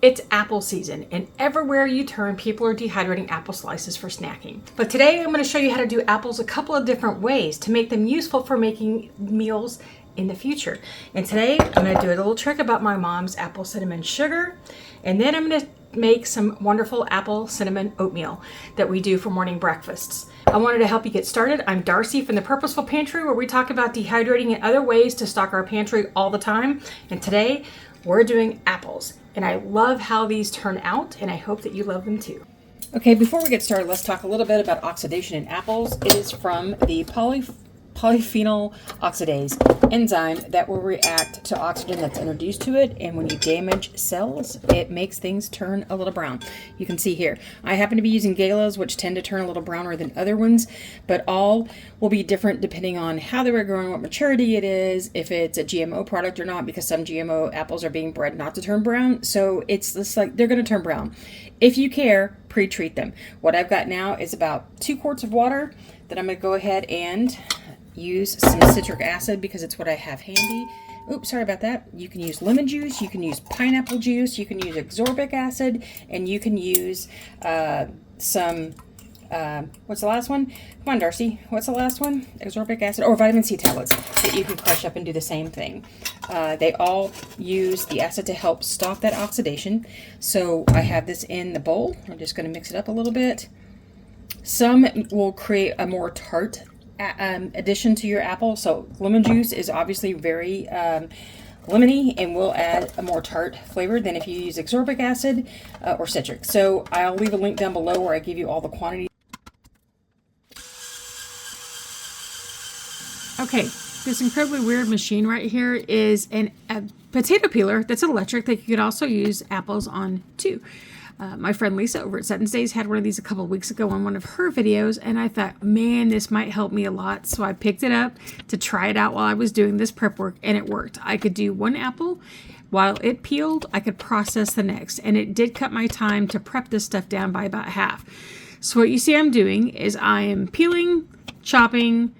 It's apple season, and everywhere you turn, people are dehydrating apple slices for snacking. But today I'm going to show you how to do apples a couple of different ways to make them useful for making meals in the future. And today I'm going to do a little trick about my mom's apple cinnamon sugar, and then I'm going to make some wonderful apple cinnamon oatmeal that we do for morning breakfasts. I wanted to help you get started. I'm Darcy from the Purposeful Pantry, where we talk about dehydrating and other ways to stock our pantry all the time. And today we're doing apples. And I love how these turn out, and I hope that you love them too. Okay, before we get started, let's talk a little bit about oxidation in apples. It is from the polyphenol oxidase enzyme that will react to oxygen that's introduced to it, and when you damage cells, it makes things turn a little brown. You can see here, I happen to be using galas, which tend to turn a little browner than other ones, but all will be different depending on how they were grown, what maturity it is, if it's a GMO product or not, because some GMO apples are being bred not to turn brown, so it's just like they're going to turn brown. If you care, pre-treat them. What I've got now is about 2 quarts of water that I'm going to go ahead and use some citric acid because it's what I have handy. Oops, sorry about that. You can use lemon juice, you can use pineapple juice, you can use ascorbic acid, and you can use some, what's the last one? Come on, Darcy. What's the last one? Ascorbic acid or vitamin C tablets that you can crush up and do the same thing. They all use the acid to help stop that oxidation. So I have this in the bowl. I'm just going to mix it up a little bit. Some will create a more tart addition to your apple. So lemon juice is obviously very lemony and will add a more tart flavor than if you use ascorbic acid or citric. So I'll leave a link down below where I give you all the quantity. Okay, this incredibly weird machine right here is a potato peeler that's electric that you could also use apples on too. My friend Lisa over at Sutton's Days had one of these a couple of weeks ago on one of her videos, and I thought, man, this might help me a lot. So I picked it up to try it out while I was doing this prep work, and it worked. I could do one apple. While it peeled, I could process the next, and it did cut my time to prep this stuff down by about half. So what you see I'm doing is I am peeling, chopping,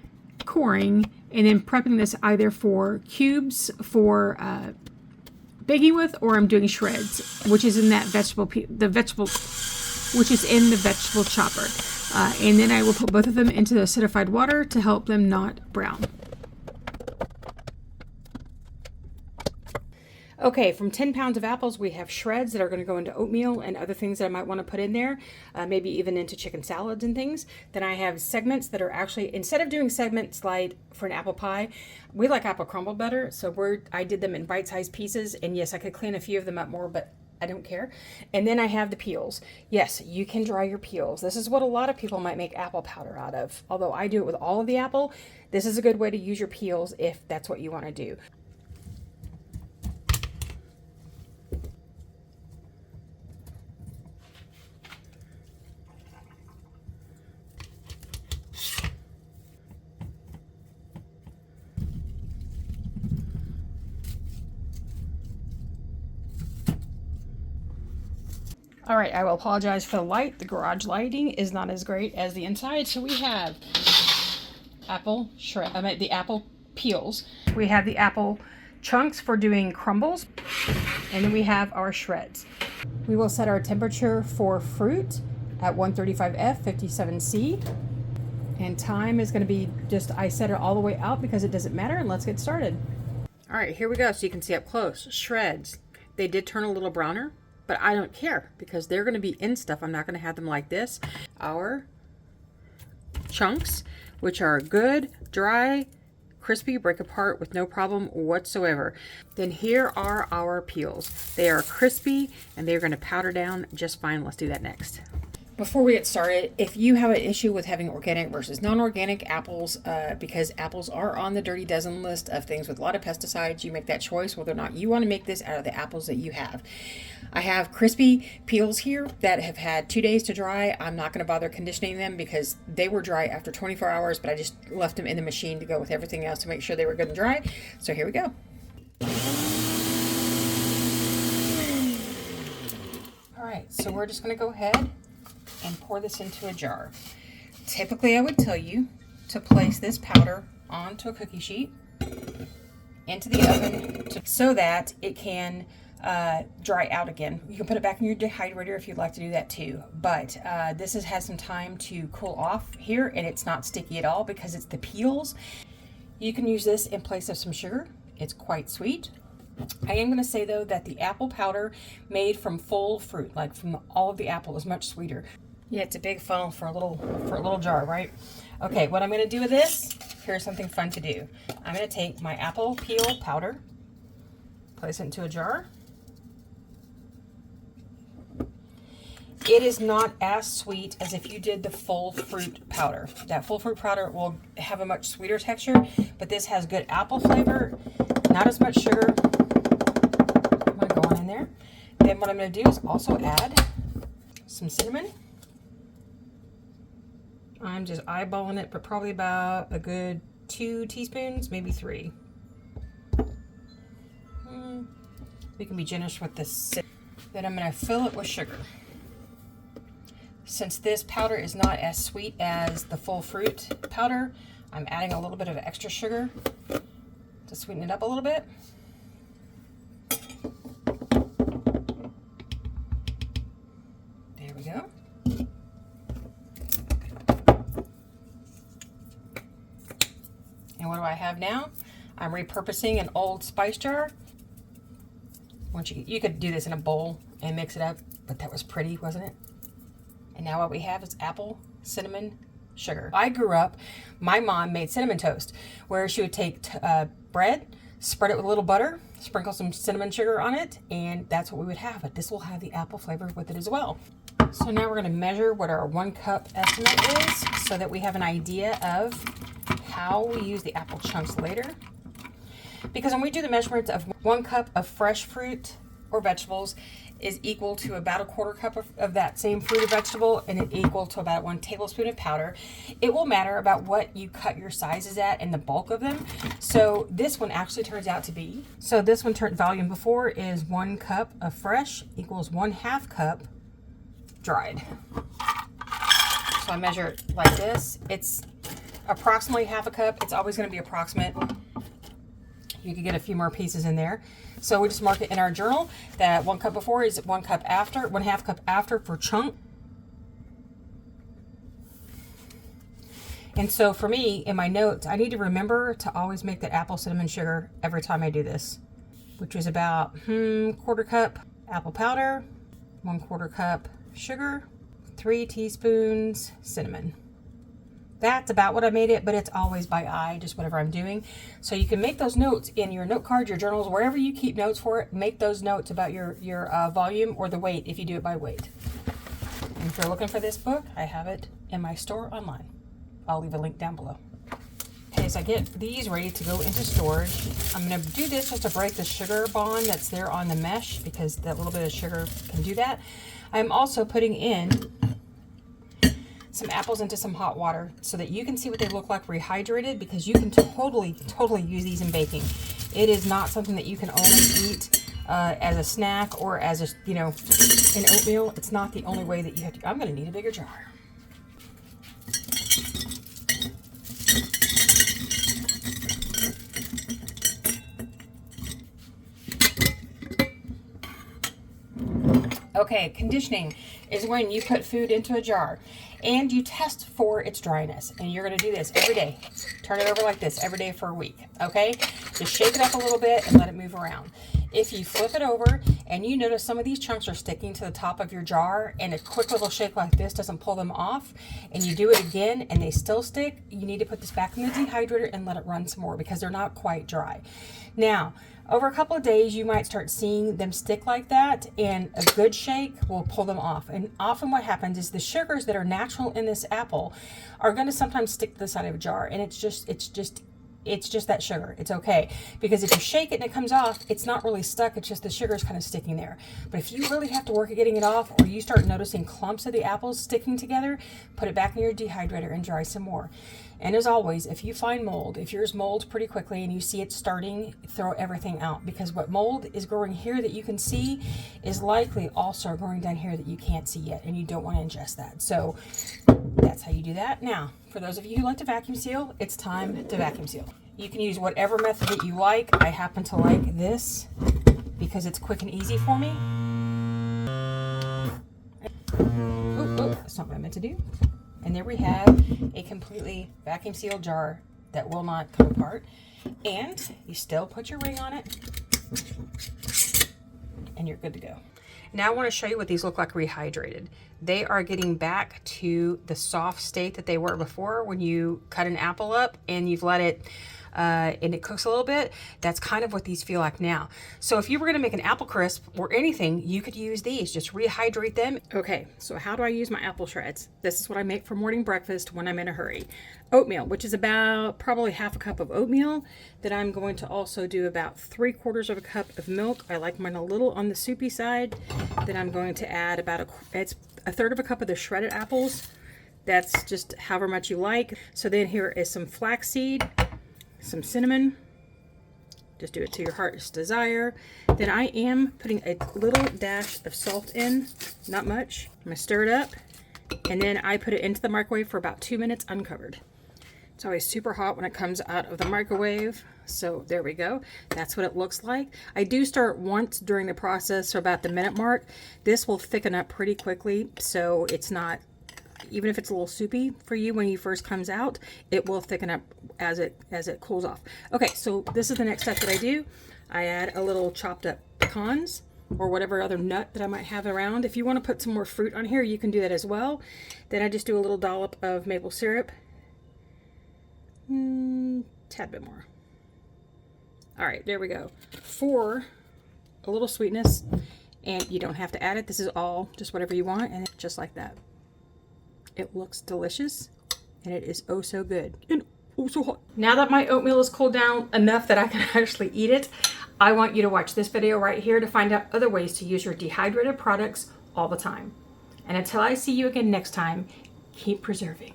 coring, and then prepping this either for cubes for baking with, or I'm doing shreds, which is in that which is in the vegetable chopper. And then I will put both of them into the acidified water to help them not brown. Okay, from 10 pounds of apples, we have shreds that are going to go into oatmeal and other things that I might want to put in there, maybe even into chicken salads and things. Then I have segments that are actually, instead of doing segments like for an apple pie, we like apple crumble better, so I did them in bite-sized pieces, and yes, I could clean a few of them up more, but I don't care. And then I have the peels. Yes, you can dry your peels. This is what a lot of people might make apple powder out of. Although I do it with all of the apple, this is a good way to use your peels if that's what you want to do. All right, I will apologize for the light. The garage lighting is not as great as the inside. So we have the apple peels. We have the apple chunks for doing crumbles. And then we have our shreds. We will set our temperature for fruit at 135F, 57C. And time is going to be I set it all the way out because it doesn't matter. And let's get started. All right, here we go. So you can see up close. Shreds. They did turn a little browner, but I don't care because they're going to be in stuff. I'm not going to have them like this. Our chunks, which are good, dry, crispy, break apart with no problem whatsoever. Then here are our peels. They are crispy and they're going to powder down just fine. Let's do that next. Before we get started, if you have an issue with having organic versus non-organic apples, because apples are on the dirty dozen list of things with a lot of pesticides, you make that choice whether or not you want to make this out of the apples that you have. I have crispy peels here that have had 2 days to dry. I'm not going to bother conditioning them because they were dry after 24 hours, but I just left them in the machine to go with everything else to make sure they were good and dry. So here we go. All right, so we're just going to go ahead and pour this into a jar. Typically, I would tell you to place this powder onto a cookie sheet into the oven so that it can dry out again. You can put it back in your dehydrator if you'd like to do that too. But this has had some time to cool off here, and it's not sticky at all because it's the peels. You can use this in place of some sugar. It's quite sweet. I am going to say though that the apple powder made from full fruit, like from all of the apple, is much sweeter. Yeah, it's a big funnel for a little jar, right? Okay, what I'm going to do with this, here's something fun to do. I'm going to take my apple peel powder, place it into a jar. It is not as sweet as if you did the full fruit powder. That full fruit powder will have a much sweeter texture, but this has good apple flavor, not as much sugar. I'm going to go on in there. Then what I'm going to do is also add some cinnamon. I'm just eyeballing it, but probably about a good 2 teaspoons, maybe 3. We can be generous with this. Then I'm going to fill it with sugar. Since this powder is not as sweet as the full fruit powder, I'm adding a little bit of extra sugar to sweeten it up a little bit. There we go. And what do I have now? I'm repurposing an old spice jar. Once you could do this in a bowl and mix it up, but that was pretty, wasn't it? And now what we have is apple, cinnamon, sugar. I grew up, my mom made cinnamon toast, where she would take bread, spread it with a little butter, sprinkle some cinnamon sugar on it, and that's what we would have. But this will have the apple flavor with it as well. So now we're going to measure what our 1 cup estimate is so that we have an idea of how we use the apple chunks later. Because when we do the measurements of 1 cup of fresh fruit or vegetables is equal to about a 1/4 cup of that same fruit or vegetable, and it equal to about 1 tablespoon of powder. It will matter about what you cut your sizes at and the bulk of them. So this one actually turns out to be, so this one volume before is 1 cup of fresh equals 1/2 cup dried. So I measure it like this. It's approximately 1/2 cup. It's always going to be approximate. You could get a few more pieces in there. So we just mark it in our journal that 1 cup before is 1 cup after, 1/2 cup after for chunk. And so for me, in my notes, I need to remember to always make that apple cinnamon sugar every time I do this, which is about 1/4 cup apple powder, 1/4 cup sugar, 3 teaspoons cinnamon. That's about what I made it, but it's always by eye, just whatever I'm doing. So you can make those notes in your note card, your journals, wherever you keep notes for it. Make those notes about your volume or the weight if you do it by weight. And if you're looking for this book, I have it in my store online. I'll leave a link down below. Okay, so I get these ready to go into storage. I'm going to do this just to break the sugar bond that's there on the mesh, because that little bit of sugar can do that. I'm also putting in some apples into some hot water so that you can see what they look like rehydrated, because you can totally use these in baking. It is not something that you can only eat as a snack or as a, in oatmeal. It's not the only way that you have to. I'm going to need a bigger jar. Okay, conditioning is when you put food into a jar and you test for its dryness. And you're going to do this every day. Turn it over like this every day for a week, okay? Just shake it up a little bit and let it move around. If you flip it over and you notice some of these chunks are sticking to the top of your jar and a quick little shake like this doesn't pull them off, and you do it again and they still stick, you need to put this back in the dehydrator and let it run some more, because they're not quite dry. Now, over a couple of days, you might start seeing them stick like that, and a good shake will pull them off. And often what happens is the sugars that are natural in this apple are going to sometimes stick to the side of a jar, and it's just that sugar. It's okay, because if you shake it and it comes off, it's not really stuck. It's just the sugar is kind of sticking there. But if you really have to work at getting it off, or you start noticing clumps of the apples sticking together, put it back in your dehydrator and dry some more. And as always, if you find mold, if yours molds pretty quickly and you see it starting, throw everything out, because what mold is growing here that you can see is likely also growing down here that you can't see yet, and you don't want to ingest that. So that's how you do that. Now, for those of you who like to vacuum seal, it's time to vacuum seal. You can use whatever method that you like. I happen to like this because because it's quick and easy for me. Oh, that's not what I meant to do. And there we have a completely vacuum sealed jar that will not come apart. And you still put your ring on it and you're good to go. Now I want to show you what these look like rehydrated. They are getting back to the soft state that they were before when you cut an apple up and you've let it and it cooks a little bit. That's kind of what these feel like now. So if you were going to make an apple crisp or anything, you could use these. Just rehydrate them. Okay, so how do I use my apple shreds? This is what I make for morning breakfast when I'm in a hurry. Oatmeal, which is about probably half a cup of oatmeal. Then I'm going to also do about 3/4 of a cup of milk. I like mine a little on the soupy side. Then I'm going to add about it's a 1/3 of a cup of the shredded apples. That's just however much you like. So then here is some flaxseed, some cinnamon. Just do it to your heart's desire. Then I am putting a little dash of salt in, not much. I'm gonna stir it up, and then I put it into the microwave for about 2 minutes uncovered. It's always super hot when it comes out of the microwave. So there we go. That's what it looks like. I do start once during the process, so about the minute mark. This will thicken up pretty quickly, so it's not, even if it's a little soupy for you when you first comes out, it will thicken up as it cools off. Okay, so this is the next step that I do. I add a little chopped up pecans or whatever other nut that I might have around. If you want to put some more fruit on here, you can do that as well. Then I just do a little dollop of maple syrup. Tad bit more. All right, there we go. For a little sweetness, and you don't have to add it. This is all just whatever you want, and just like that. It looks delicious, and it is oh so good, and oh so hot. Now that my oatmeal is cooled down enough that I can actually eat it, I want you to watch this video right here to find out other ways to use your dehydrated products all the time. And until I see you again next time, keep preserving.